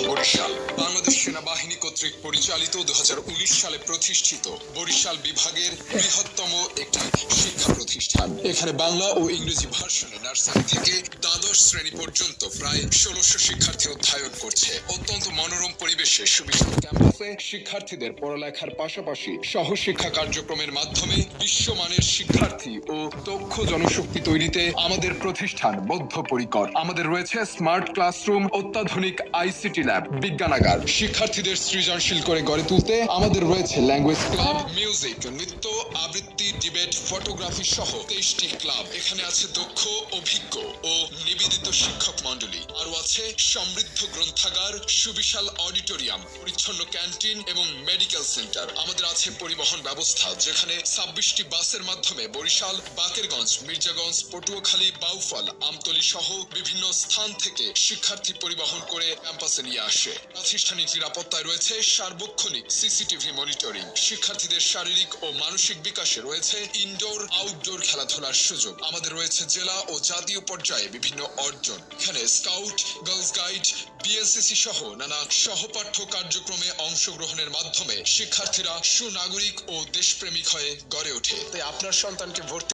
বরিশাল বাংলাদেশ সেনাবাহিনী কর্তৃক পরিচালিত 2019 সালে প্রতিষ্ঠিত বরিশাল বিভাগের বৃহত্তম একটি শিক্ষা প্রতিষ্ঠান। এখানে বাংলা ও ইংরেজি ভার্সনে নার্সারি থেকে দ্বাদশ শ্রেণী পর্যন্ত প্রায় 1600 শিক্ষার্থী অধ্যয়ন করছে। অত্যন্ত মনোরম পরিবেশে সুবিশাল ক্যাম্পাসে শিক্ষার্থীদের পড়ালেখার পাশাপাশি সহশিক্ষা কার্যক্রমের মাধ্যমে বিশ্বমানের শিক্ষার্থী ও দক্ষ জনশক্তি তৈরিতে আমাদের প্রতিষ্ঠান বদ্ধপরিকর। আমাদের রয়েছে স্মার্ট ক্লাসরুম, অত্যাধুনিক আইসিটি ল্যাব, বিজ্ঞানাগার। শিক্ষার্থীদের সৃজনশীল করে গড়ে তুলতে আমাদের রয়েছে ল্যাঙ্গুয়েজ ক্লাব, মিউজিক, নৃত্য, আবৃত্তি, ডিবেট, ফটোগ্রাফি সহ 23টি ক্লাব। এখানে আছে দক্ষ, অভিজ্ঞ ও নিবেদিত শিক্ষক মণ্ডলী। আরও আছে সমৃদ্ধ গ্রন্থাগার, সুবিশাল অডিটোরিয়াম, পরিচ্ছন্ন ক্যান্টিন এবং মেডিকেল সেন্টার। আমাদের আছে পরিবহন ব্যবস্থা, যেখানে 26টি বাসের মাধ্যমে বরিশাল, বাকেরগঞ্জ, মির্জাগঞ্জ, পটুয়াখালী, বাউফল, আমতলী সহ বিভিন্ন স্থান থেকে শিক্ষার্থী পরিবহন করে ক্যাম্পাসে নিয়ে আসে। প্রাতিষ্ঠানিক নিরাপত্তায় রয়েছে সার্বক্ষণিক সিসিটিভি মনিটরিং। শিক্ষার্থীদের শারীরিক ও মানসিক বিকাশে রয়েছে ইনডোর আউটডোর খেলাধুলার সুযোগ। আমাদের রয়েছে জেলা ও জাতীয় পর্যায়ে বিভিন্ন অর্জন। এখানে স্কাউট, গার্লস গাইড, বিএনসিসি সহ নানা সহপাঠ্য কার্যক্রমে অংশগ্রহণের মাধ্যমে শিক্ষার্থীরা সুনাগরিক ও দেশপ্রেমিক হয়ে গড়ে ওঠে। তাই আপনার সন্তানকে ভর্তি